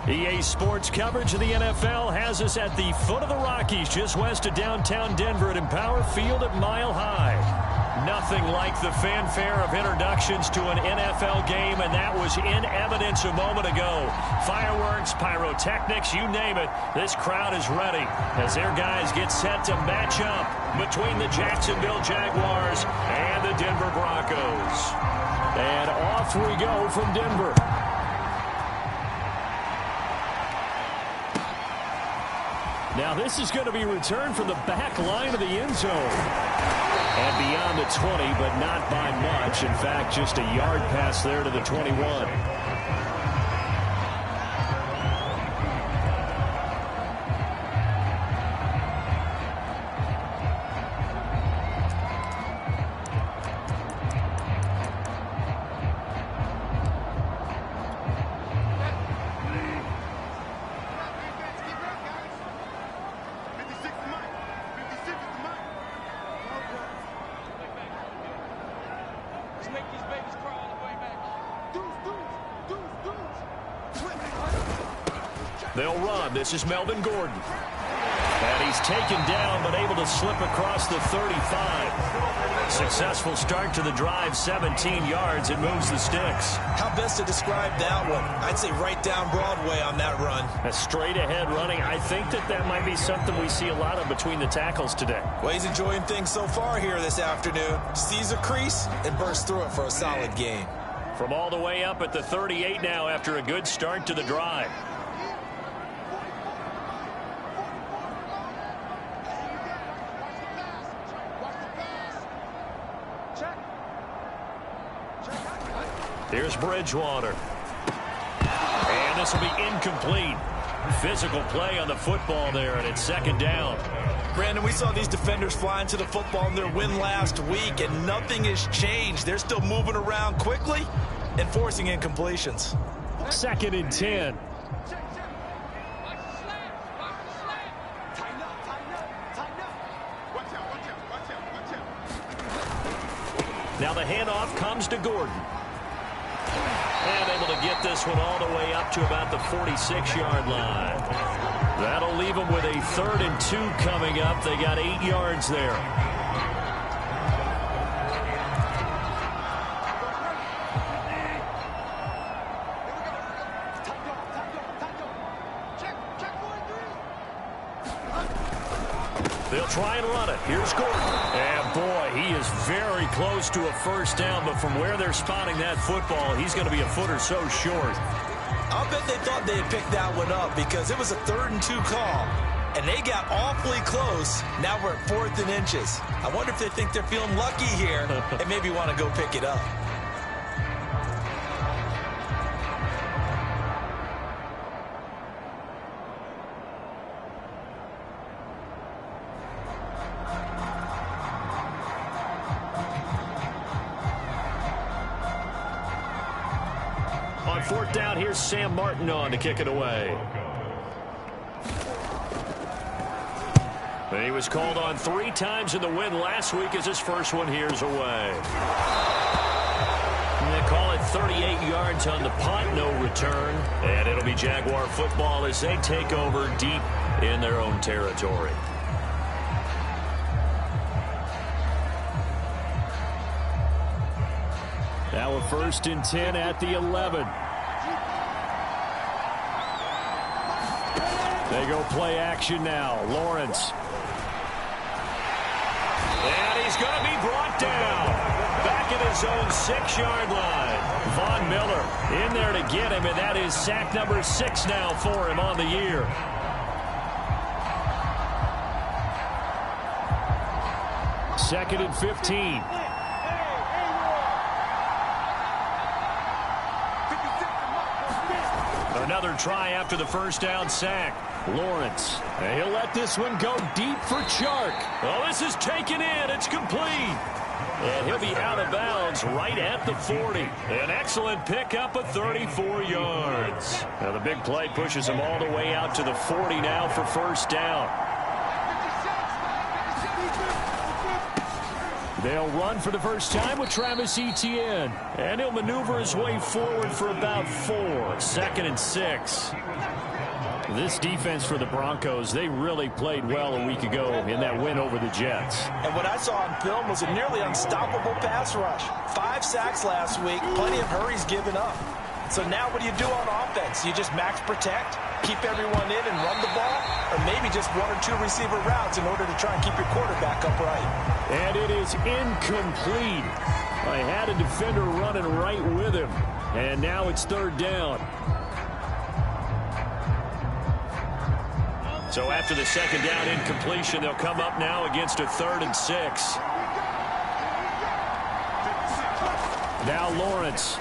EA Sports coverage of the NFL has us at the foot of the Rockies, just west of downtown Denver at Empower Field at Mile High. Nothing like the fanfare of introductions to an NFL game, and that was in evidence a moment ago. Fireworks, pyrotechnics, you name it. This crowd is ready as their guys get set to match up between the Jacksonville Jaguars and the Denver Broncos. And off we go from Denver. Now this is going to be returned from the back line of the end zone. And beyond the 20, but not by much. In fact, just a yard pass there to the 21. They'll run. This is Melvin Gordon. And he's taken down, but able to slip across the 35. Successful start to the drive, 17 yards. It moves the sticks. How best to describe that one? I'd say right down Broadway on that run. A straight ahead running. I think that might be something we see a lot of between the tackles today. Well, he's enjoying things so far here this afternoon. Sees a crease and bursts through it for a solid gain. From all the way up at the 38 now after a good start to the drive. Here's Bridgewater. And this will be incomplete. Physical play on the football there, and it's second down. Brandon, we saw these defenders flying to the football in their win last week, and nothing has changed. They're still moving around quickly and forcing incompletions. Second and 10. Now the handoff comes to Gordon. And able to get this one all the way up to about the 46-yard line. That'll leave them with a 3rd and 2 coming up. They got 8 yards there. They'll try and run it. Here's Gordon. And boy, he is very close to a first down, but from where they're spotting that football, he's going to be a foot or so short. I'll bet they thought they had picked that one up because it was a 3rd and 2 call, and they got awfully close. Now we're at 4th and inches. I wonder if they think they're feeling lucky here and maybe want to go pick it up. On 4th down, here's Sam Martin on to kick it away. And he was called on 3 times in the win last week as his first one here's away. And they call it 38 yards on the punt, no return. And it'll be Jaguar football as they take over deep in their own territory. Now a 1st and 10 at the 11. They go play action now. Lawrence. And he's going to be brought down. Back at his own 6-yard line. Von Miller in there to get him, and that is sack number 6 now for him on the year. Second and 15. Another try after the first down sack. Lawrence. And he'll let this one go deep for Chark. Oh, this is taken in. It's complete. And he'll be out of bounds right at the 40. An excellent pickup of 34 yards. Now the big play pushes him all the way out to the 40 now for first down. They'll run for the first time with Travis Etienne. And he'll maneuver his way forward for about 4. 2nd and 6. This defense for the Broncos, they really played well a week ago in that win over the Jets. And what I saw on film was a nearly unstoppable pass rush. 5 sacks last week, plenty of hurries given up. So now what do you do on offense? You just max protect, keep everyone in and run the ball, or maybe just 1 or 2 receiver routes in order to try and keep your quarterback upright. And it is incomplete. I had a defender running right with him. And now it's 3rd down. So after the 2nd down incompletion, they'll come up now against a 3rd and 6. Now Lawrence.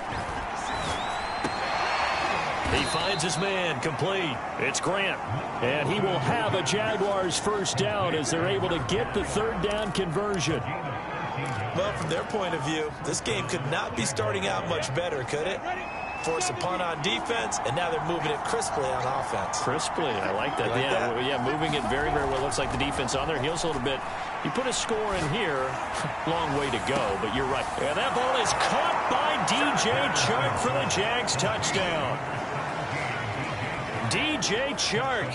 He finds his man, complete. It's Grant. And he will have a Jaguars first down as they're able to get the 3rd down conversion. Well, from their point of view, this game could not be starting out much better, could it? Force a punt on defense, and now they're moving it crisply on offense. Crisply, I like that. Yeah, moving it very, very well. Looks like the defense on their heels a little bit. You put a score in here, long way to go, but you're right. And that ball is caught by DJ Chark for the Jags touchdown. DJ Chark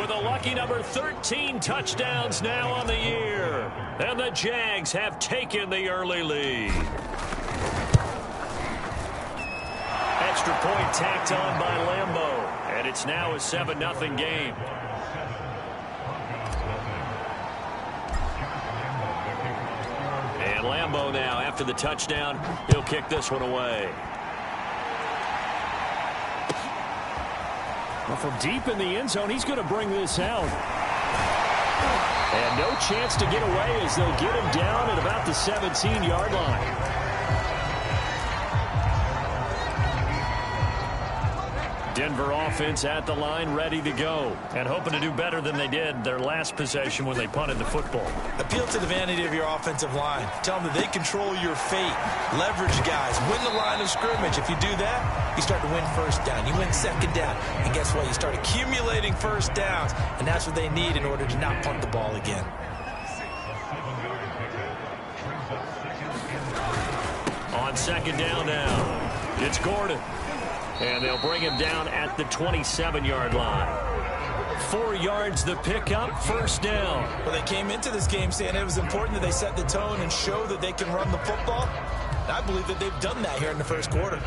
with a lucky number 13 touchdowns now on the year. And the Jags have taken the early lead. Extra point tacked on by Lambeau. And it's now a 7-0 game. And Lambeau now, after the touchdown, he'll kick this one away. Well, from deep in the end zone, he's going to bring this out. And no chance to get away as they'll get him down at about the 17-yard line. Denver offense at the line, ready to go. And hoping to do better than they did their last possession when they punted the football. Appeal to the vanity of your offensive line. Tell them that they control your fate. Leverage guys. Win the line of scrimmage. If you do that, you start to win first down. You win 2nd down. And guess what? You start accumulating first downs. And that's what they need in order to not punt the ball again. On 2nd down now, it's Gordon. And they'll bring him down at the 27-yard line. 4 yards the pickup, first down. Well, they came into this game saying it was important that they set the tone and show that they can run the football. And I believe that they've done that here in the first quarter.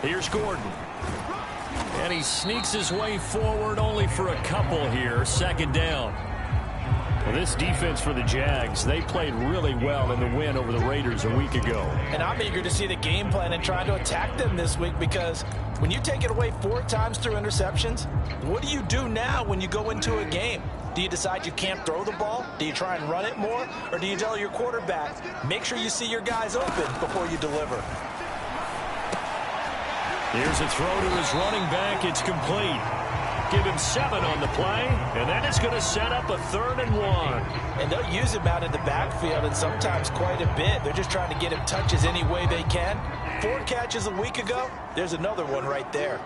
Here's Gordon. And he sneaks his way forward only for a couple here. 2nd down. Well, this defense for the Jags, they played really well in the win over the Raiders a week ago. And I'm eager to see the game plan and try to attack them this week, because when you take it away 4 times through interceptions, what do you do now when you go into a game? Do you decide you can't throw the ball? Do you try and run it more? Or do you tell your quarterback, make sure you see your guys open before you deliver? Here's a throw to his running back. It's complete. Give him 7 on the play, and that is going to set up a 3rd and 1. And they'll use him out in the backfield, and sometimes quite a bit. They're just trying to get him touches any way they can. 4 catches a week ago. There's another one right there.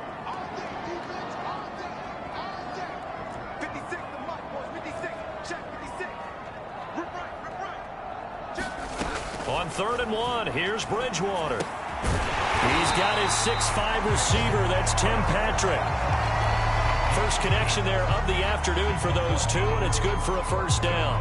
On 3rd and 1, here's Bridgewater. He's got his 6'5 receiver. That's Tim Patrick. First connection there of the afternoon for those two, and it's good for a first down.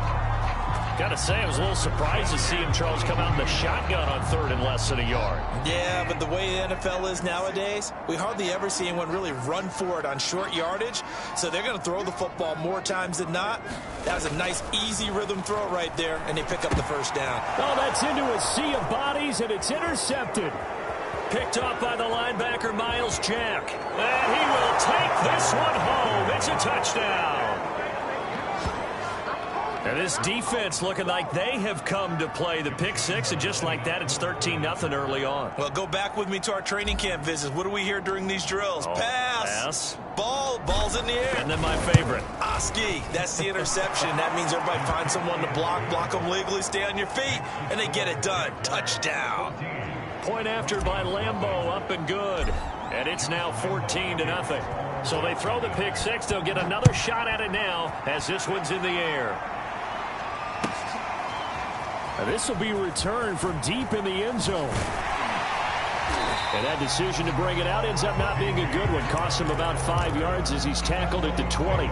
Got to say, I was a little surprised to see him, Charles, come out in the shotgun on 3rd and less than a yard. Yeah, but the way the NFL is nowadays, we hardly ever see anyone really run for it on short yardage, so they're going to throw the football more times than not. That was a nice, easy rhythm throw right there, and they pick up the first down. Oh, that's into a sea of bodies, and it's intercepted. Picked up by the linebacker, Miles Jack. And he will take this one home. It's a touchdown. And this defense looking like they have come to play the pick 6, and just like that, it's 13-0 early on. Well, go back with me to our training camp visits. What do we hear during these drills? Pass. Ball's in the air. And then my favorite. Oski, that's the interception. That means everybody finds someone to block them legally, stay on your feet, and they get it done. Touchdown. Point after by Lambeau, up and good. And it's now 14-0. So they throw the pick six. They'll get another shot at it now as this one's in the air. This will be returned from deep in the end zone. And that decision to bring it out ends up not being a good one. Cost him about 5 yards as he's tackled at the 20.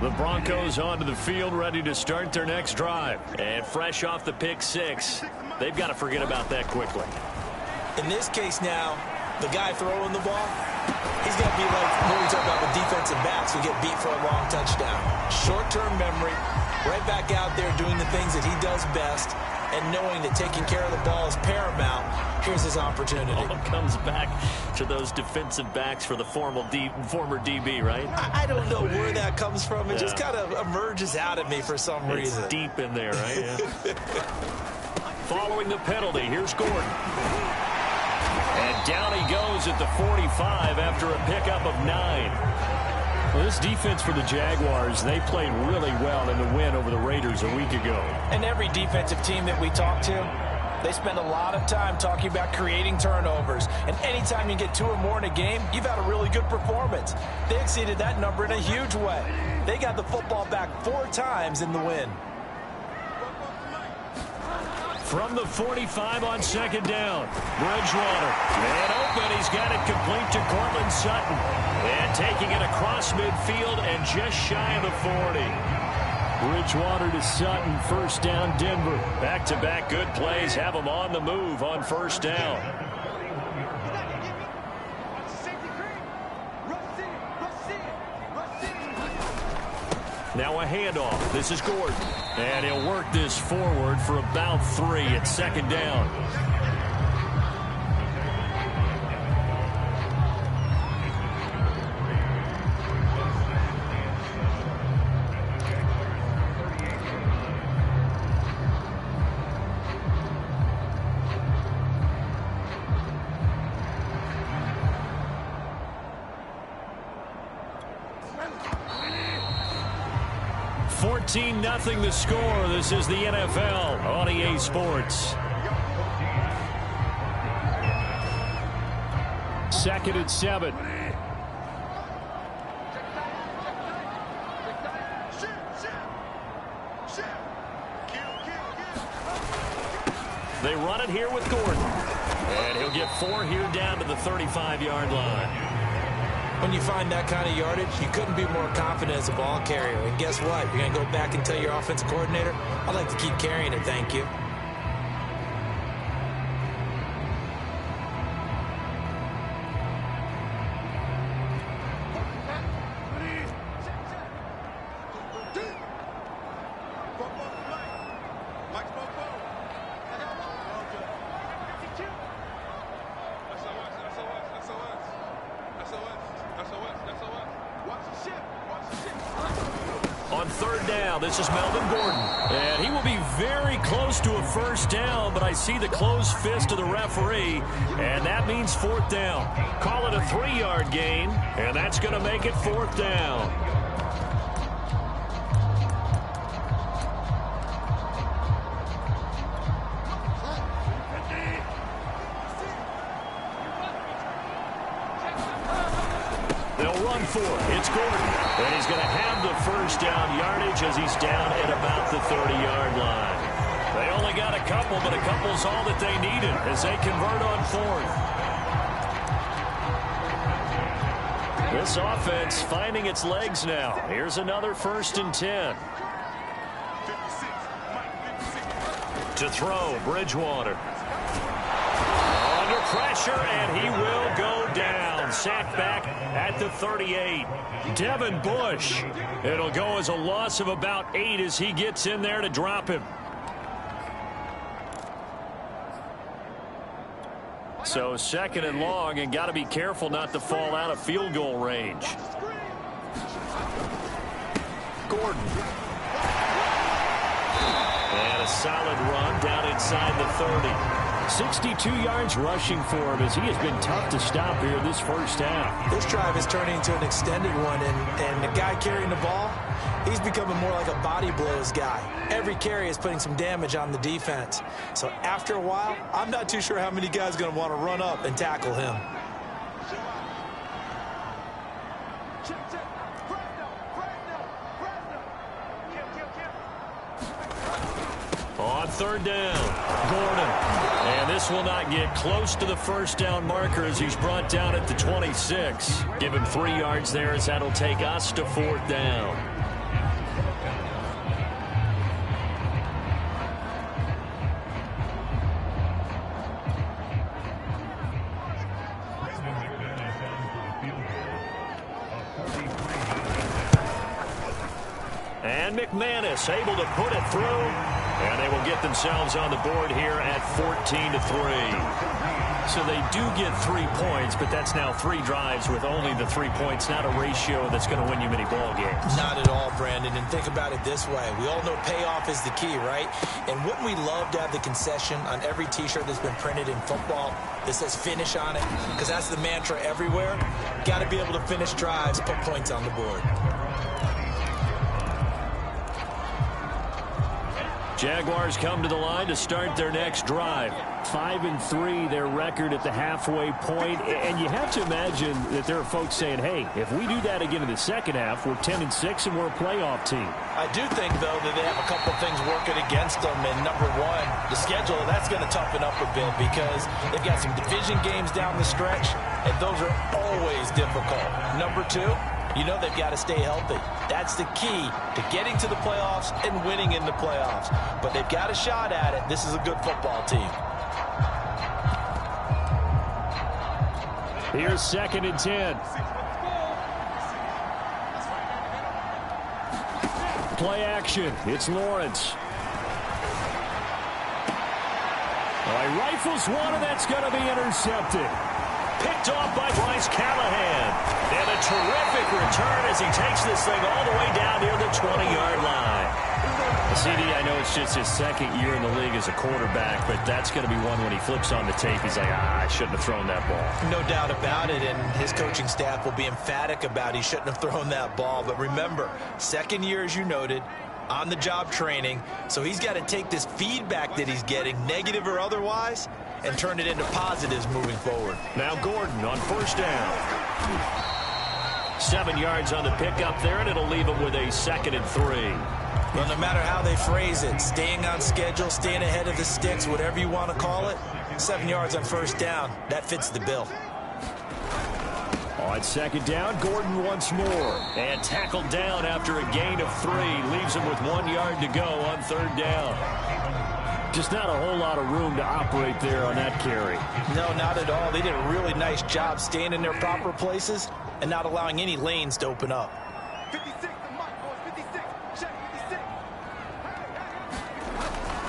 The Broncos onto the field, ready to start their next drive. And fresh off the pick six, they've got to forget about that quickly. In this case now, the guy throwing the ball, he's going to be like when we talk about with defensive backs who get beat for a long touchdown. Short-term memory, right back out there doing the things that he does best, and knowing that taking care of the ball is paramount. Here's his opportunity. All comes back to those defensive backs for the former DB, right? I don't know where that comes from. It just kind of emerges out at me for some reason. It's deep in there, right? Yeah. Following the penalty, here's Gordon. And down he goes at the 45 after a pickup of 9. Well, this defense for the Jaguars, they played really well in the win over the Raiders a week ago. And every defensive team that we talk to, they spend a lot of time talking about creating turnovers. And anytime you get 2 or more in a game, you've had a really good performance. They exceeded that number in a huge way. They got the football back 4 times in the win. From the 45 on second down, Bridgewater. Man open, he's got it complete to Cortland Sutton. And taking it across midfield and just shy of the 40. Bridgewater to Sutton, first down Denver. Back-to-back good plays have them on the move on first down. Now a handoff. This is Gordon. And he'll work this forward for about 3 at second down. Nothing the score. This is the NFL on EA Sports. Second and 7. They run it here with Gordon. And he'll get 4 here down to the 35-yard line. When you find that kind of yardage, you couldn't be more confident as a ball carrier. And guess what? You're going to go back and tell your offensive coordinator, I'd like to keep carrying it, thank you. On third down, this is Melvin Gordon. And he will be very close to a first down, but I see the closed fist of the referee, and that means fourth down. Call it a 3-yard gain, and that's going to make it fourth down. They'll run for it. It's Gordon. And he's going to have the first down yardage as he's down at about the 30-yard line. They only got a couple, but a couple's all that they needed as they convert on fourth. This offense finding its legs now. Here's another 1st and 10. To throw, Bridgewater. Under pressure, and he will go down. Sacked back at the 38. Devin Bush. It'll go as a loss of about 8 as he gets in there to drop him. So 2nd and long, and got to be careful not to fall out of field goal range. Gordon. And a solid run down inside the 30. 62 yards rushing for him as he has been tough to stop here this first half. This drive is turning into an extended one, and the guy carrying the ball, he's becoming more like a body blows guy. Every carry is putting some damage on the defense. So after a while, I'm not too sure how many guys are going to want to run up and tackle him. On third down, Gordon. And this will not get close to the first down marker as he's brought down at the 26. Give him 3 yards there as that'll take us to fourth down. And McManus able to put it through. And they will get themselves on the board here at 14-3. So they do get 3 points, but that's now 3 drives with only the 3 points, not a ratio that's going to win you many ball games. Not at all, Brandon. And think about it this way. We all know payoff is the key, right? And wouldn't we love to have the concession on every T-shirt that's been printed in football that says finish on it? Because that's the mantra everywhere. Got to be able to finish drives, put points on the board. Jaguars come to the line to start their next drive. 5-3, their record at the halfway point. And you have to imagine that there are folks saying, hey, if we do that again in the second half, we're 10-6 and we're a playoff team. I do think, though, that they have a couple things working against them. And number one, the schedule, that's going to toughen up a bit because they've got some division games down the stretch, and those are always difficult. Number two, you know they've got to stay healthy. That's the key to getting to the playoffs and winning in the playoffs. But they've got a shot at it. This is a good football team. Here's 2nd and 10. Play action. It's Lawrence. He rifles one, and that's going to be intercepted. Picked off by Bryce Callahan. And a terrific return as he takes this thing all the way down near the 20-yard line. CD, I know it's just his 2nd year in the league as a quarterback, but that's going to be one when he flips on the tape. He's like, I shouldn't have thrown that ball. No doubt about it, and his coaching staff will be emphatic about he shouldn't have thrown that ball. But remember, 2nd year, as you noted, on-the-job training. So he's got to take this feedback that he's getting, negative or otherwise, and turn it into positives moving forward. Now Gordon on first down. 7 yards on the pickup there, and it'll leave him with a 2nd and 3. Well, no matter how they phrase it, staying on schedule, staying ahead of the sticks, whatever you want to call it, 7 yards on first down, that fits the bill. On 2nd down, Gordon once more. And tackled down after a gain of 3. Leaves him with 1 yard to go on 3rd down. Just not a whole lot of room to operate there on that carry. No, not at all. They did a really nice job staying in their proper places and not allowing any lanes to open up.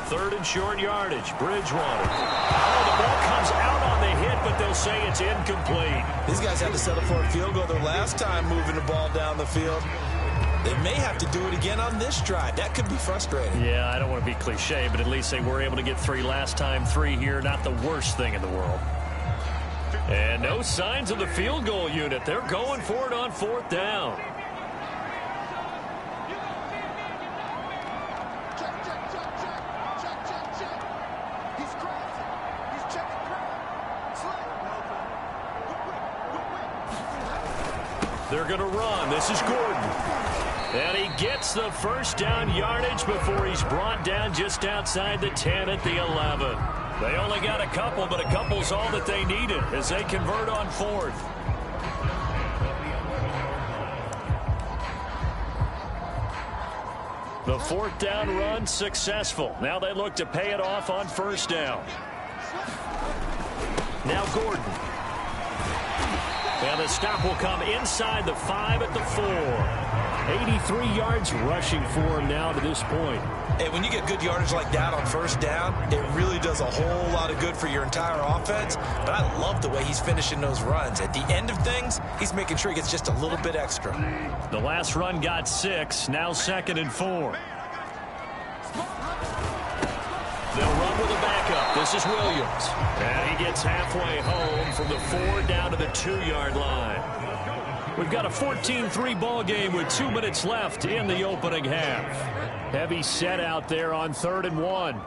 3rd and short yardage. Bridgewater. Oh, the ball comes out on the hit, but they'll say it's incomplete. These guys had to settle for a field goal their last time moving the ball down the field. They may have to do it again on this drive. That could be frustrating. Yeah, I don't want to be cliche, but at least they were able to get 3 last time. 3 here, not the worst thing in the world. And no signs of the field goal unit. They're going for it on 4th down. They're going to run. This is Gordon. And he gets the first down yardage before he's brought down just outside the 10 at the 11. They only got a couple, but a couple's all that they needed as they convert on 4th. The 4th down run successful. Now they look to pay it off on 1st down. Now Gordon. And the stop will come inside the 5 at the 4. 83 yards rushing for him now to this point. And when you get good yardage like that on 1st down, it really does a whole lot of good for your entire offense. But I love the way he's finishing those runs. At the end of things, he's making sure he gets just a little bit extra. The last run got 6. Now 2nd and 4. with a backup. This is Williams. And he gets halfway home from the 4 down to the 2-yard line. We've got a 14-3 ball game with 2 minutes left in the opening half. Heavy set out there on 3rd and 1.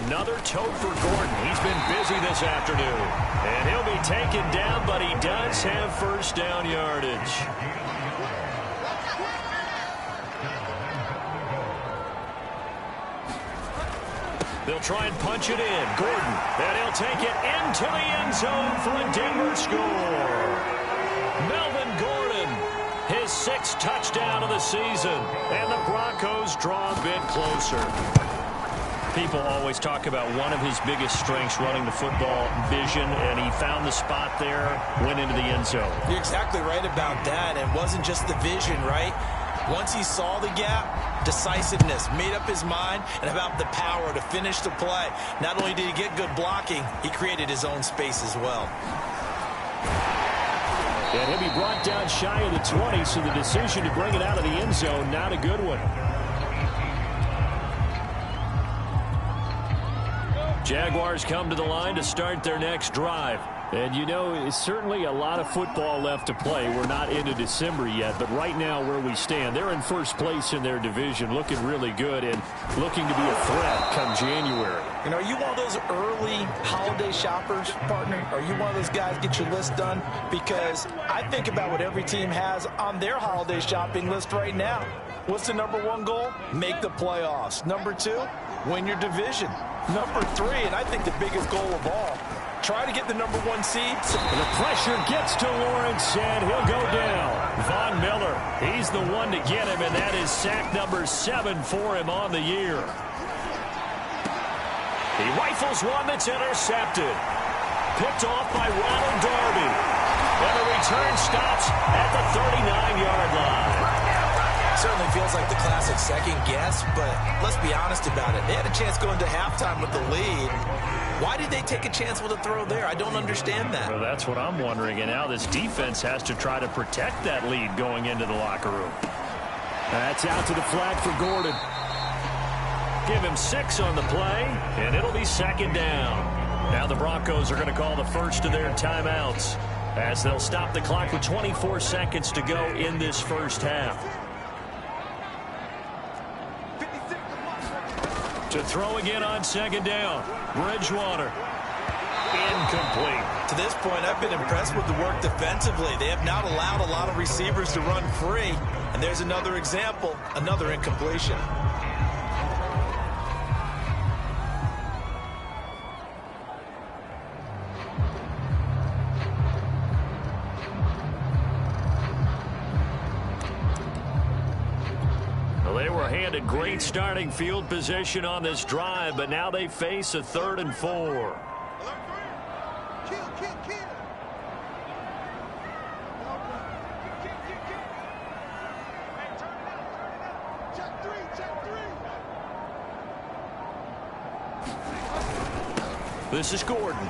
Another tote for Gordon. He's been busy this afternoon. And he'll be taken down, but he does have first down yardage. They'll try and punch it in. Gordon. And he'll take it into the end zone for a Denver score. Melvin Gordon, his 6th touchdown of the season. And the Broncos draw a bit closer. People always talk about one of his biggest strengths, running the football, vision, and he found the spot there, went into the end zone. You're exactly right about that. It wasn't just the vision, right? Once he saw the gap, decisiveness, made up his mind, and about the power to finish the play. Not only did he get good blocking, he created his own space as well. And he'll be brought down shy of the 20, so the decision to bring it out of the end zone, not a good one. Jaguars come to the line to start their next drive. And, you know, it's certainly a lot of football left to play. We're not into December yet, but right now where we stand, they're in first place in their division, looking really good and looking to be a threat come January. You know, are you one of those early holiday shoppers, partner? Are you one of those guys get your list done? Because I think about what every team has on their holiday shopping list right now. What's the #1 goal? Make the playoffs. #2, win your division. #3, and I think the biggest goal of all, try to get the #1 seed. The pressure gets to Lawrence, and he'll go down. Von Miller, he's the one to get him, and that is sack #7 for him on the year. He rifles one that's intercepted. Picked off by Ronald Darby. And the return stops at the 39-yard line. Certainly feels like the classic second guess, but let's be honest about it. They had a chance going to halftime with the lead. Why did they take a chance with a throw there? I don't understand that. Well, that's what I'm wondering, and now this defense has to try to protect that lead going into the locker room. That's out to the flat for Gordon. Give him 6 on the play, and it'll be 2nd down. Now the Broncos are going to call the first of their timeouts as they'll stop the clock with 24 seconds to go in this first half. To throw again on 2nd down. Bridgewater. Incomplete. To this point, I've been impressed with the work defensively. They have not allowed a lot of receivers to run free. And there's another example, another incompletion. They were handed great starting field position on this drive, but now they face a 3rd and 4. This is Gordon.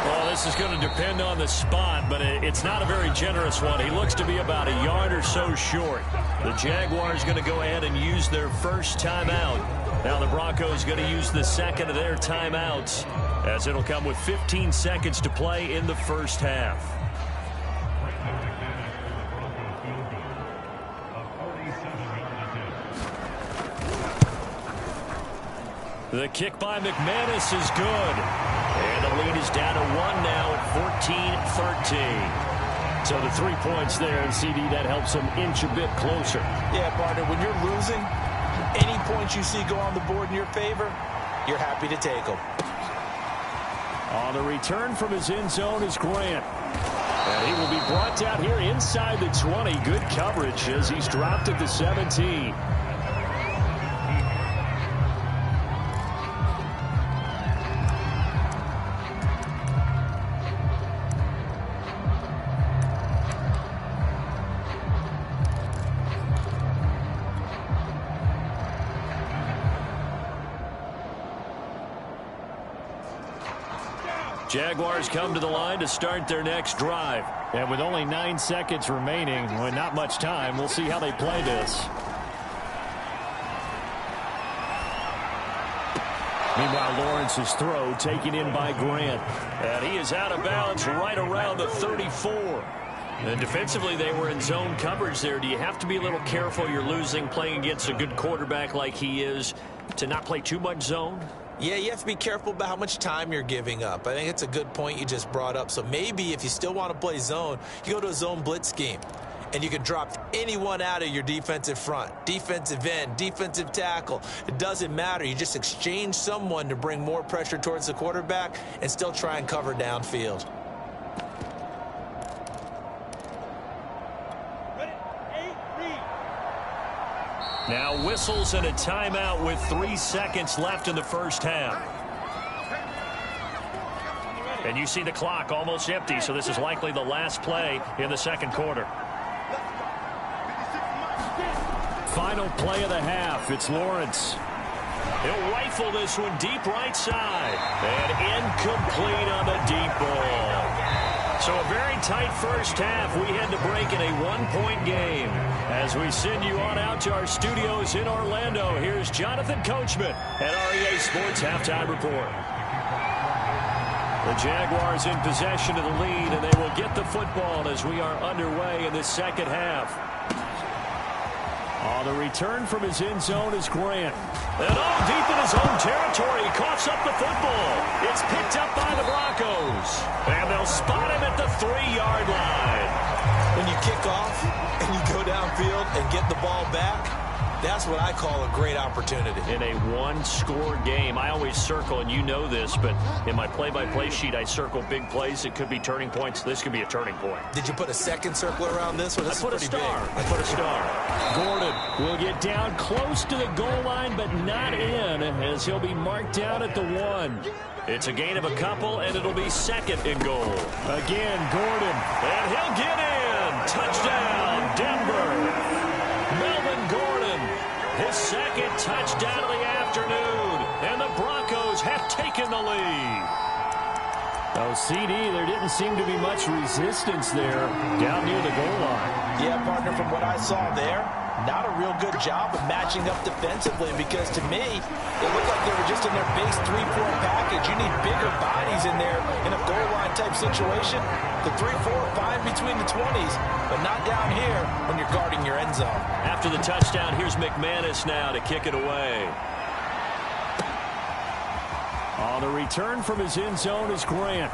Well, this is going to depend on the spot, but it's not a very generous one. He looks to be about a yard or so short. The Jaguars going to go ahead and use their first timeout. Now the Broncos going to use the second of their timeouts, as it'll come with 15 seconds to play in the first half. The kick by McManus is good. And the lead is down to 1 now at 14-13. So the 3 points there, and CD, that helps them inch a bit closer. Yeah, partner, when you're losing, any points you see go on the board in your favor, you're happy to take them. On the return from his end zone is Grant. And he will be brought down here inside the 20. Good coverage as he's dropped at the 17. Jaguars come to the line to start their next drive. And with only 9 seconds remaining, with not much time, we'll see how they play this. Meanwhile, Lawrence's throw taken in by Grant. And he is out of bounds right around the 34. And defensively, they were in zone coverage there. Do you have to be a little careful? You're losing playing against a good quarterback like he is to not play too much zone? Yeah, you have to be careful about how much time you're giving up. I think it's a good point you just brought up. So maybe if you still want to play zone, you go to a zone blitz scheme. And you can drop anyone out of your defensive front, defensive end, defensive tackle. It doesn't matter. You just exchange someone to bring more pressure towards the quarterback and still try and cover downfield. Now whistles and a timeout with 3 seconds left in the first half. And you see the clock almost empty, so this is likely the last play in the second quarter. Final play of the half. It's Lawrence. He'll rifle this one deep right side. And incomplete on the deep ball. So a very tight first half. We head to break in a 1-point game. As we send you on out to our studios in Orlando, here's Jonathan Coachman at REA Sports Halftime Report. The Jaguars in possession of the lead, and they will get the football as we are underway in the second half. The return from his end zone is Grant. And deep in his own territory, he coughs up the football. It's picked up by the Broncos. And they'll spot him at the 3-yard line. When you kick off and you go downfield and get the ball back, that's what I call a great opportunity. In a one-score game, I always circle, and you know this, but in my play-by-play sheet, I circle big plays. It could be turning points. This could be a turning point. Did you put a second circle around this? Or this I put a star. I put a star. Gordon will get down close to the goal line, but not in, as he'll be marked down at the 1. It's a gain of a couple, and it'll be second and goal. Again, Gordon. And he'll get in. Touchdown, Denver. Melvin Gordon, his second touchdown of the afternoon, and the Broncos have taken the lead. CD, there didn't seem to be much resistance there down near the goal line. Yeah, partner, from what I saw there, not a real good job of matching up defensively, because to me, it looked like they were just in their base 3-4 package. You need bigger bodies in there in a goal line type situation. The 3-4 fine between the 20s, but not down here when you're guarding your end zone. After the touchdown, here's McManus now to kick it away. The return from his end zone is Grant.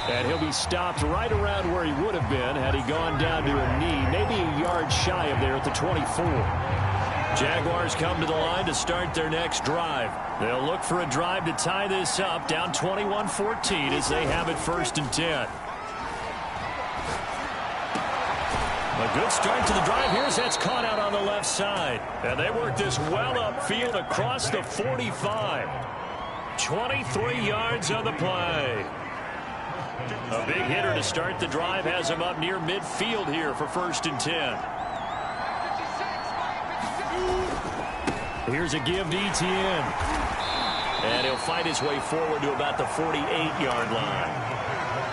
And he'll be stopped right around where he would have been had he gone down to a knee, maybe a yard shy of there at the 24. Jaguars come to the line to start their next drive. They'll look for a drive to tie this up, down 21-14 as they have it 1st and 10. A good start to the drive. Here's that's caught out on the left side. And they work this well upfield across the 45. 23 yards on the play. A big hitter to start the drive has him up near midfield here for 1st and 10. Here's a give to Etienne. And he'll fight his way forward to about the 48-yard line.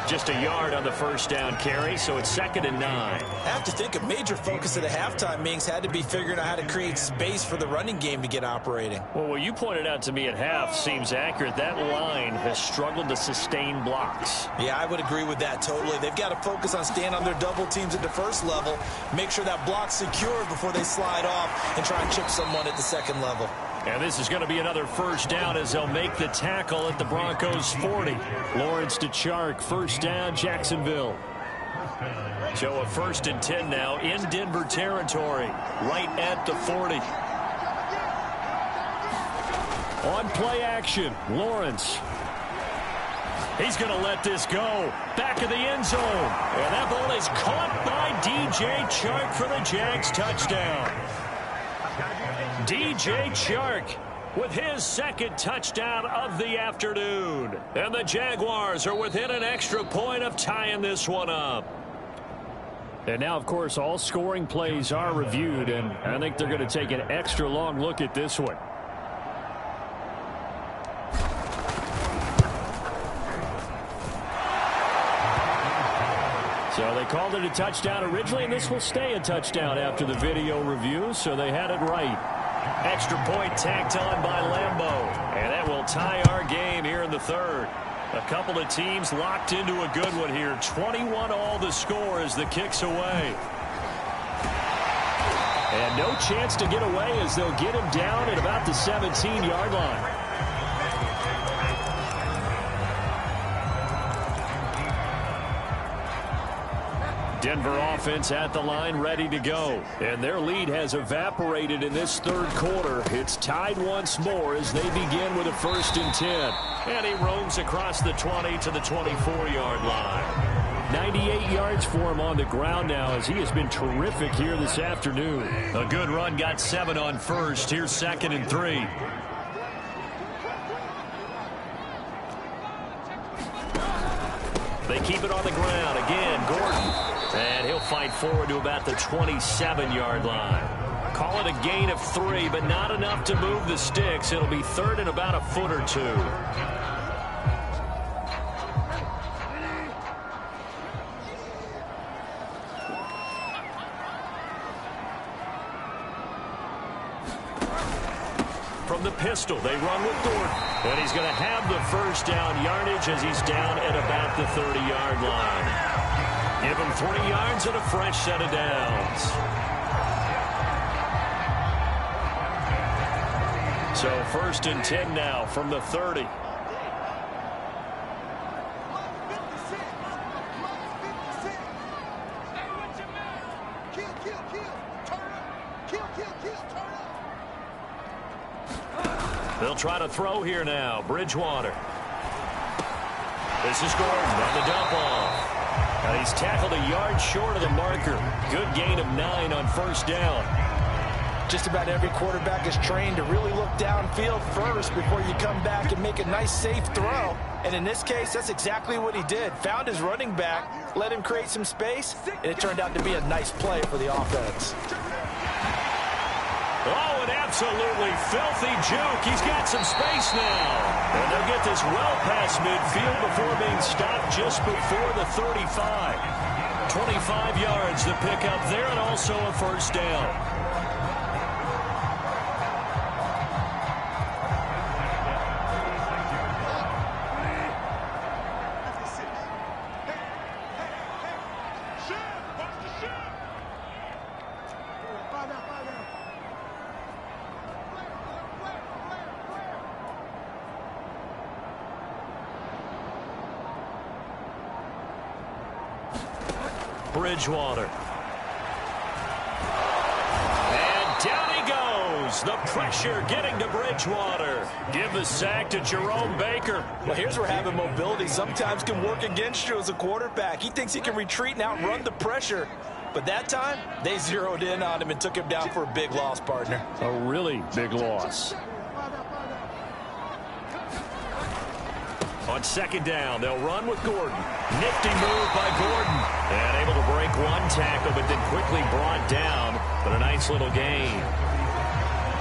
Just a yard on the first down carry, so it's 2nd and 9. I have to think a major focus of the halftime meetings had to be figuring out how to create space for the running game to get operating. Well, what you pointed out to me at half seems accurate. That line has struggled to sustain blocks. Yeah, I would agree with that totally. They've got to focus on staying on their double teams at the first level, make sure that block's secure before they slide off and try and chip someone at the second level. And this is going to be another first down as they'll make the tackle at the Broncos' 40. Lawrence to Chark, first down, Jacksonville. So a 1st and 10 now in Denver territory, right at the 40. On play action, Lawrence. He's going to let this go. Back of the end zone. And that ball is caught by DJ Chark for the Jags touchdown. DJ Chark with his 2nd touchdown of the afternoon. And the Jaguars are within an extra point of tying this one up. And now, of course, all scoring plays are reviewed, and I think they're going to take an extra long look at this one. So they called it a touchdown originally, and this will stay a touchdown after the video review, so they had it right. Extra point tacked on by Lambeau. And that will tie our game here in the third. A couple of teams locked into a good one here. 21-all the score as the kick's away. And no chance to get away as they'll get him down at about the 17-yard line. Denver offense at the line, ready to go. And their lead has evaporated in this third quarter. It's tied once more as they begin with a 1st and 10. And he roams across the 20 to the 24-yard line. 98 yards for him on the ground now as he has been terrific here this afternoon. A good run, got 7 on first. Here's 2nd and 3. They keep it on the ground. Again, Gordon. And he'll fight forward to about the 27-yard line. Call it a gain of 3, but not enough to move the sticks. It'll be 3rd and about a foot or 2. From the pistol, they run with Gordon. And he's going to have the 1st down yardage as he's down at about the 30-yard line. Give him 3 yards and a fresh set of downs. So 1st and 10 now from the 30. They'll try to throw here now. Bridgewater. This is Gordon on the dump off. And he's tackled a yard short of the marker. Good gain of 9 on 1st down. Just about every quarterback is trained to really look downfield first before you come back and make a nice, safe throw. And in this case, that's exactly what he did. Found his running back, let him create some space, and it turned out to be a nice play for the offense. Oh, an absolutely filthy juke. He's got some space now. And they'll get this well past midfield before being stopped just before the 35. 25 yards to pick up there and also a 1st down. Bridgewater. And down he goes. The pressure getting to Bridgewater. Give the sack to Jerome Baker. Well, here's where having mobility sometimes can work against you as a quarterback. He thinks he can retreat and outrun the pressure. But that time, they zeroed in on him and took him down for a big loss, partner. A really big loss. On 2nd down, they'll run with Gordon. Nifty move by Gordon. And able to break one tackle, but then quickly brought down. But a nice little gain.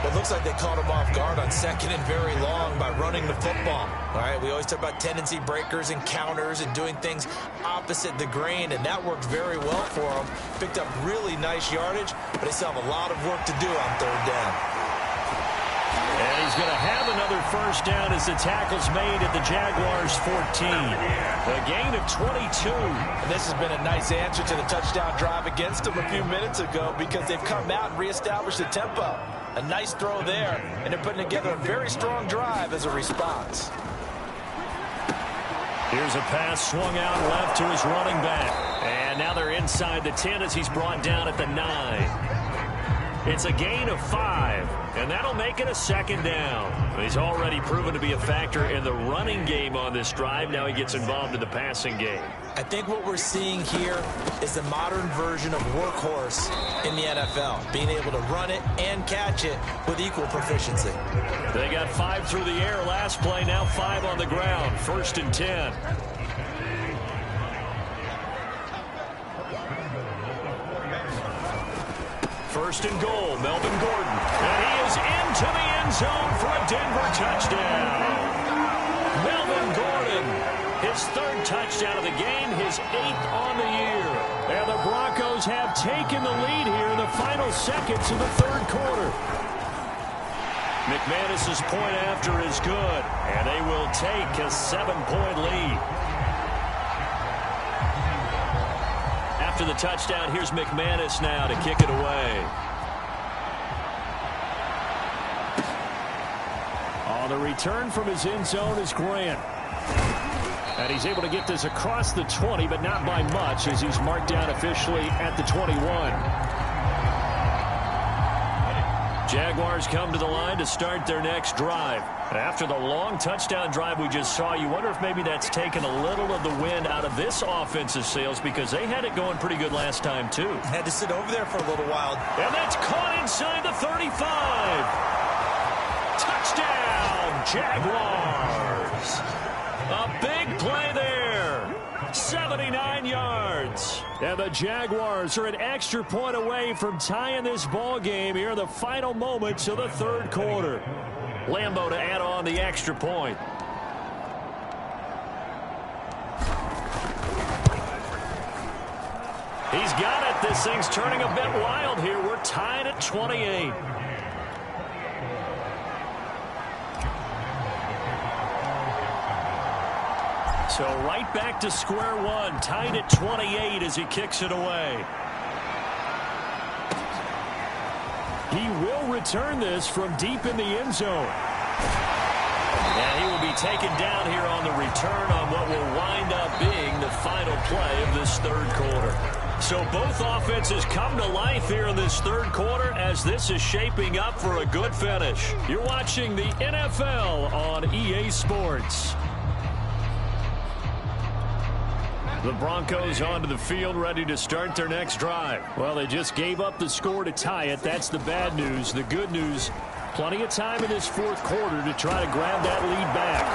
It looks like they caught him off guard on 2nd and very long by running the football. All right, we always talk about tendency breakers and counters and doing things opposite the grain, and that worked very well for him. Picked up really nice yardage, but they still have a lot of work to do on 3rd down. And he's going to have another 1st down as the tackle's made at the Jaguars' 14. A gain of 22. And this has been a nice answer to the touchdown drive against them a few minutes ago because they've come out and reestablished the tempo. A nice throw there, and they're putting together a very strong drive as a response. Here's a pass swung out left to his running back. And now they're inside the 10 as he's brought down at the 9. It's a gain of 5, and that'll make it a 2nd down. He's already proven to be a factor in the running game on this drive. Now he gets involved in the passing game. I think what we're seeing here is the modern version of workhorse in the NFL, being able to run it and catch it with equal proficiency. They got 5 through the air last play, now 5 on the ground. 1st and 10. First and goal, Melvin Gordon. And he is into the end zone for a Denver touchdown. Melvin Gordon, His third touchdown of the game, his 8th on the year. And the Broncos have taken the lead here in the final seconds of the third quarter. McManus's point after is good, and they will take a 7-point lead. After the touchdown, here's McManus now to kick it away. On the return from his end zone is Grant. And he's able to get this across the 20, but not by much, as he's marked down officially at the 21. Jaguars come to the line to start their next drive. After the long touchdown drive we just saw, you wonder if maybe that's taken a little of the wind out of this offensive sails, because they had it going pretty good last time, too. Had to sit over there for a little while. And that's caught inside the 35. Touchdown, Jaguars. A big play there. 79 yards. And the Jaguars are an extra point away from tying this ball game here in the final moments of the third quarter. Lambeau to add on the extra point. He's got it. This thing's turning a bit wild here. We're tied at 28. So right back to square one, tied at 28 as he kicks it away. He will return this from deep in the end zone. And he will be taken down here on the return on what will wind up being the final play of this third quarter. So both offenses come to life here in this third quarter as this is shaping up for a good finish. You're watching the NFL on EA Sports. The Broncos onto the field, ready to start their next drive. Well, they just gave up the score to tie it. That's the bad news. The good news, plenty of time in this fourth quarter to try to grab that lead back.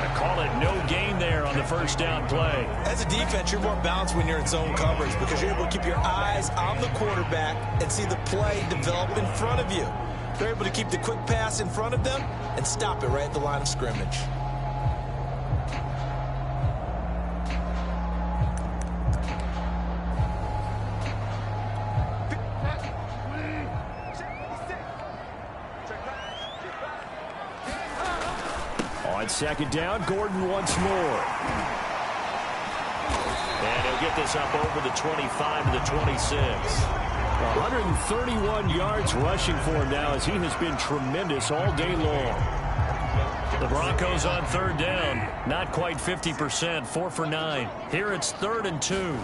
I call it no gain there on the first down play. As a defense, you're more balanced when you're in zone coverage because you're able to keep your eyes on the quarterback and see the play develop in front of you. They're able to keep the quick pass in front of them and stop it right at the line of scrimmage. On second down, Gordon once more. And he'll get this up over the 25 to the 26. 131 yards rushing for him now as he has been tremendous all day long. The Broncos on third down. Not quite 50%, 4 for 9. Here it's 3rd and 2.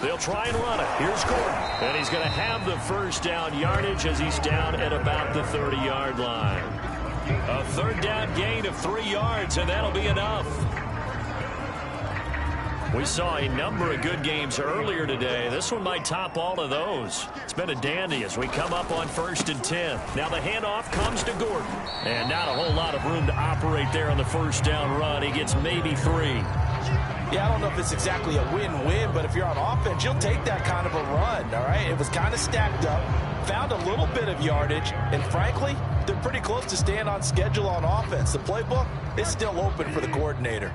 They'll try and run it. Here's Gordon. And he's going to have the first down yardage as he's down at about the 30-yard line. A third down gain of 3 yards, and that'll be enough. We saw a number of good games earlier today. This one might top all of those. It's been a dandy as we come up on 1st and 10. Now the handoff comes to Gordon. And not a whole lot of room to operate there on the first down run. He gets maybe 3. Yeah, I don't know if it's exactly a win-win, but if you're on offense, you'll take that kind of a run, all right? It was kind of stacked up, found a little bit of yardage, and frankly, they're pretty close to staying on schedule on offense. The playbook is still open for the coordinator.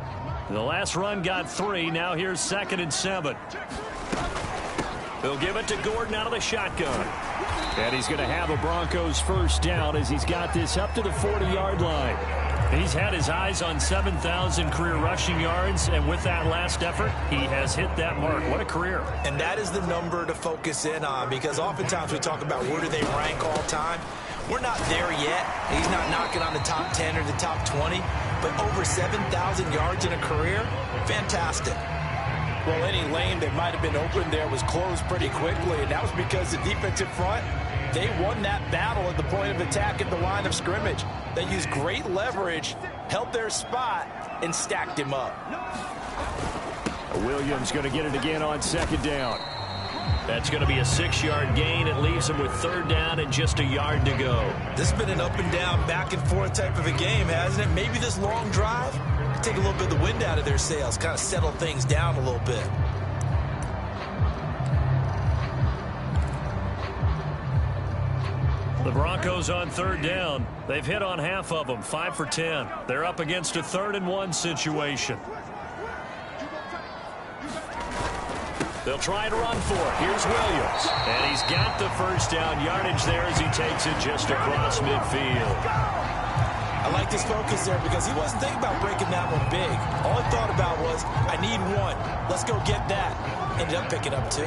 The last run got 3. Now here's 2nd and 7. They'll give it to Gordon out of the shotgun. And he's going to have a Broncos first down as he's got this up to the 40-yard line. He's had his eyes on 7,000 career rushing yards, and with that last effort, he has hit that mark. What a career. And that is the number to focus in on, because oftentimes we talk about where do they rank all time. We're not there yet. He's not knocking on the top 10 or the top 20, but over 7,000 yards in a career, fantastic. Well, any lane that might have been open there was closed pretty quickly, and that was because the defensive front, they won that battle at the point of attack at the line of scrimmage. They used great leverage, held their spot, and stacked him up. Williams going to get it again on 2nd down. That's going to be a 6-yard gain. It leaves them with 3rd down and just a yard to go. This has been an up and down, back and forth type of a game, hasn't it? Maybe this long drive could take a little bit of the wind out of their sails, kind of settle things down a little bit. The Broncos on third down. They've hit on half of them, 5 for 10. They're up against a 3rd and 1 situation. They'll try to run for it. Here's Williams. And he's got the first down yardage there as he takes it just across midfield. I like his focus there because he wasn't thinking about breaking that one big. All he thought about was, I need one. Let's go get that. Ended up picking up 2.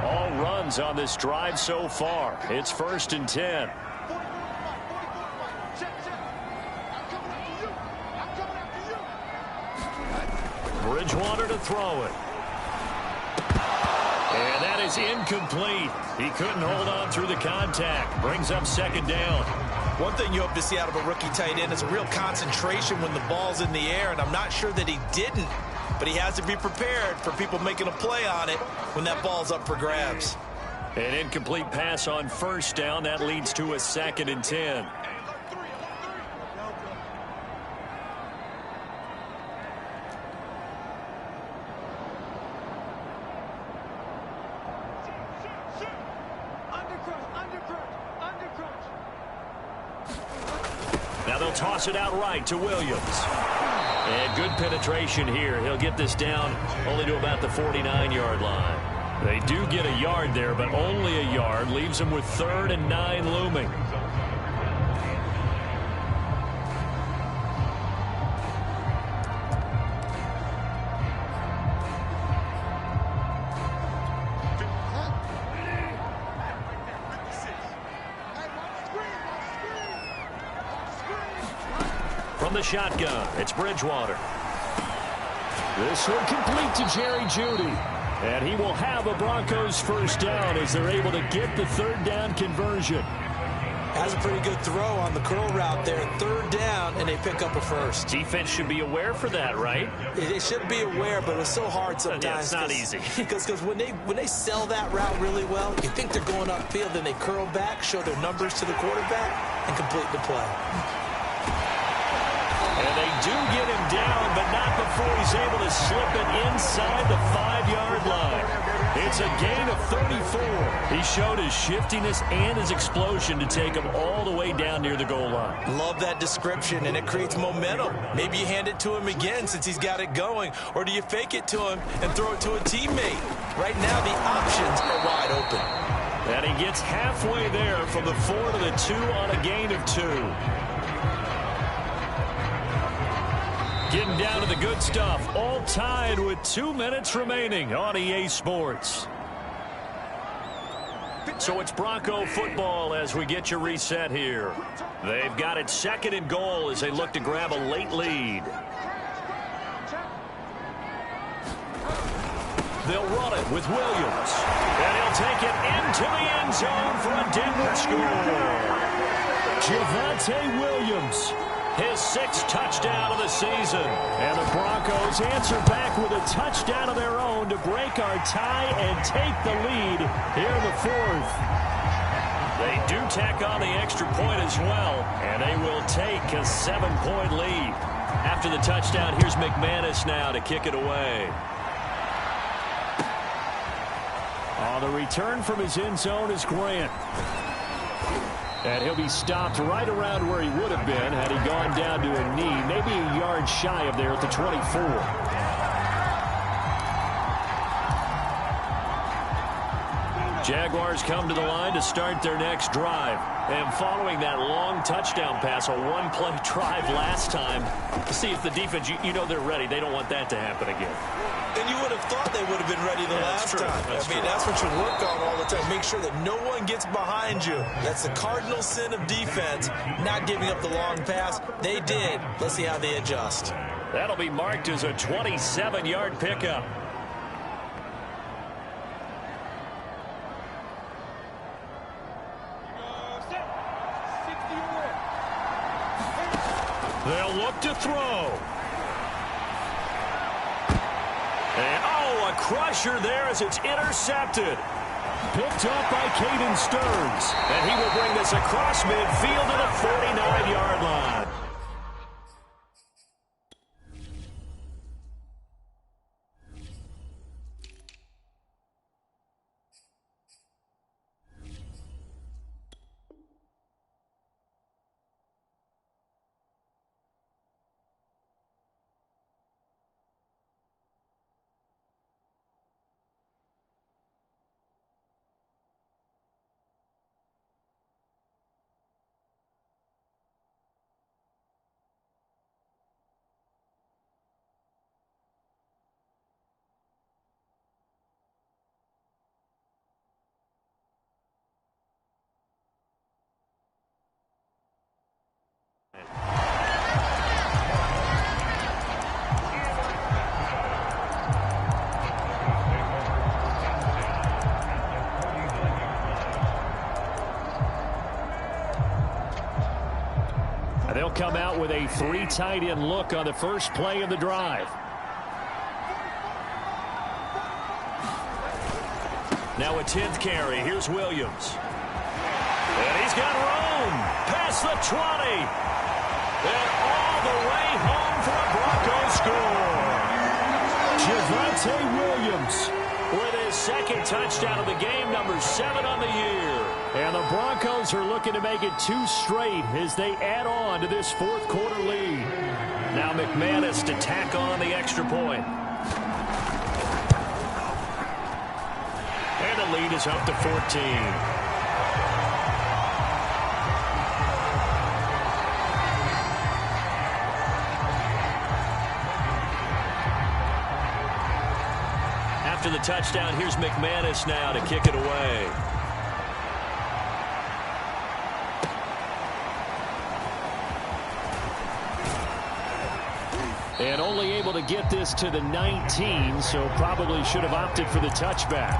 All runs on this drive so far. It's 1st and 10. Bridgewater to throw it. And that is incomplete. He couldn't hold on through the contact. Brings up 2nd down. One thing you hope to see out of a rookie tight end is a real concentration when the ball's in the air, and I'm not sure that he didn't, but he has to be prepared for people making a play on it when that ball's up for grabs. An incomplete pass on 1st down. That leads to a 2nd and 10. Now they'll toss it out right to Williams. And good penetration here. He'll get this down only to about the 49-yard line. They do get a yard there, but only a yard. Leaves them with 3rd and 9 looming. From the shotgun, it's Bridgewater. This one complete to Jerry Jeudy. And he will have a Broncos first down as they're able to get the 3rd down conversion. Has a pretty good throw on the curl route there. 3rd down, and they pick up a first. Defense should be aware for that, right? They should be aware, but it's so hard sometimes. Yeah, it's not easy. Because when they sell that route really well, you think they're going upfield, then they curl back, show their numbers to the quarterback, and complete the play. And they do get him down, but not before he's able to slip it inside the 5-yard line. It's a gain of 34. He showed his shiftiness and his explosion to take him all the way down near the goal line. Love that description, and it creates momentum. Maybe you hand it to him again since he's got it going, or do you fake it to him and throw it to a teammate? Right now, the options are wide open. And he gets halfway there from the 4 to the 2 on a gain of 2. Getting down to the good stuff. All tied with 2 minutes remaining on EA Sports. So it's Bronco football as we get you reset here. They've got it 2nd and goal as they look to grab a late lead. They'll run it with Williams. And he'll take it into the end zone for a Denver score. Javonte Williams. His 6th touchdown of the season. And the Broncos answer back with a touchdown of their own to break our tie and take the lead here in the 4th. They do tack on the extra point as well, and they will take a 7-point lead. After the touchdown, here's McManus now to kick it away. On the return from his end zone is Grant. And he'll be stopped right around where he would have been had he gone down to a knee, maybe a yard shy of there at the 24. Jaguars come to the line to start their next drive. And following that long touchdown pass, a one-play drive last time, to see if the defense, you know they're ready. They don't want that to happen again. And you would have thought they would have been ready the last time. That's what you work on all the time. Make sure that no one gets behind you. That's the cardinal sin of defense, not giving up the long pass. They did. Let's see how they adjust. That'll be marked as a 27-yard pickup. They'll look to throw. And, a crusher there as it's intercepted. Picked up by Caden Stearns. And he will bring this across midfield to the 49-yard line. out with a 3 tight end look on the first play of the drive. Now a 10th carry. Here's Williams. And he's got room. Past the 20. And all the way home for a Broncos score. Javonte Williams with his second touchdown of the game, number 7 on the year. And the Broncos are looking to make it 2 straight as they add on to this fourth quarter lead. Now McManus to tack on the extra point. And the lead is up to 14. After the touchdown, here's McManus now to kick it away. And only able to get this to the 19, so probably should have opted for the touchback.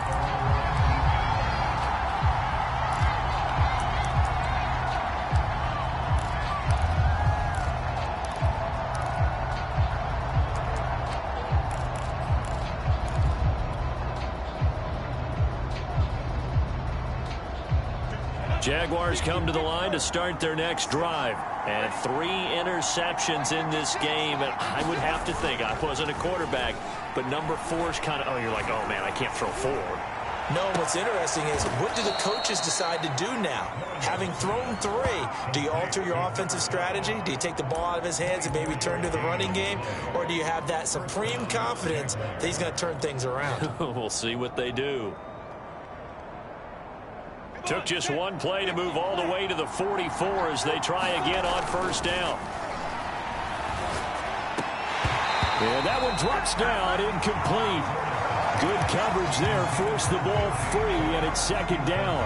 Jaguars come to the line to start their next drive. And 3 interceptions in this game. And I would have to think, I wasn't a quarterback, but number 4 is kind of, oh, you're like, oh, man, I can't throw 4. No, what's interesting is, what do the coaches decide to do now? Having thrown 3, do you alter your offensive strategy? Do you take the ball out of his hands and maybe turn to the running game? Or do you have that supreme confidence that he's going to turn things around? We'll see what they do. Took just 1 play to move all the way to the 44 as they try again on first down. And that one drops down, incomplete. Good coverage there, forced the ball free, and it's second down.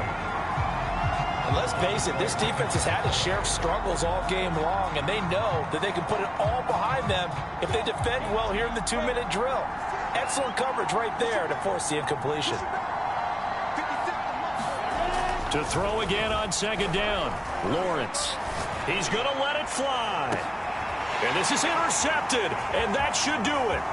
And let's face it, this defense has had its share of struggles all game long, and they know that they can put it all behind them if they defend well here in the 2-minute drill. Excellent coverage right there to force the incompletion. To throw again on second down. Lawrence. He's going to let it fly. And this is intercepted, and that should do it.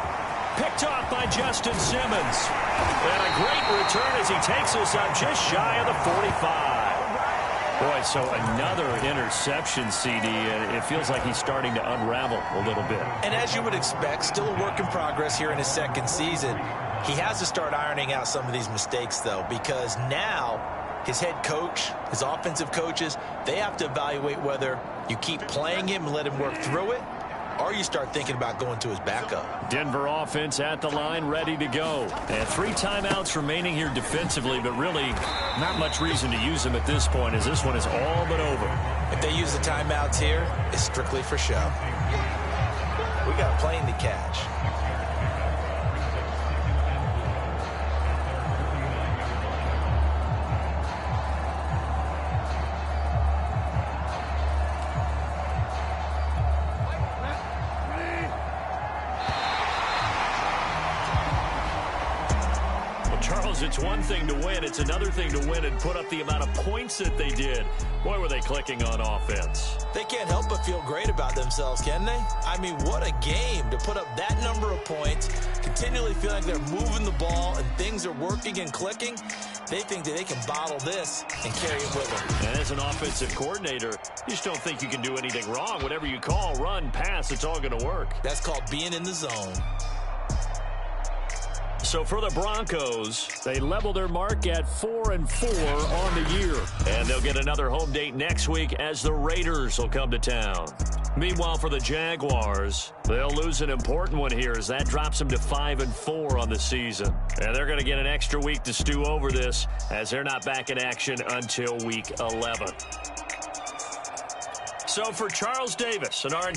Picked off by Justin Simmons. And a great return as he takes us up just shy of the 45. Boy, so another interception, CD, and it feels like he's starting to unravel a little bit. And as you would expect, still a work in progress here in his second season. He has to start ironing out some of these mistakes, though, because now his head coach, his offensive coaches, they have to evaluate whether you keep playing him and let him work through it, or you start thinking about going to his backup. Denver offense at the line, ready to go. And 3 timeouts remaining here defensively, but really not much reason to use them at this point, as this one is all but over. If they use the timeouts here, it's strictly for show. We got a plane to catch. It's one thing to win. It's another thing to win and put up the amount of points that they did. Boy, were they clicking on offense. They can't help but feel great about themselves, can they? I mean, what a game to put up that number of points, continually feeling like they're moving the ball and things are working and clicking. They think that they can bottle this and carry it with them. And as an offensive coordinator, you just don't think you can do anything wrong. Whatever you call, run, pass, it's all going to work. That's called being in the zone. So for the Broncos, they level their mark at 4-4 on the year. And they'll get another home date next week as the Raiders will come to town. Meanwhile, for the Jaguars, they'll lose an important one here as that drops them to 5-4 on the season. And they're going to get an extra week to stew over this as they're not back in action until week 11. So for Charles Davis and our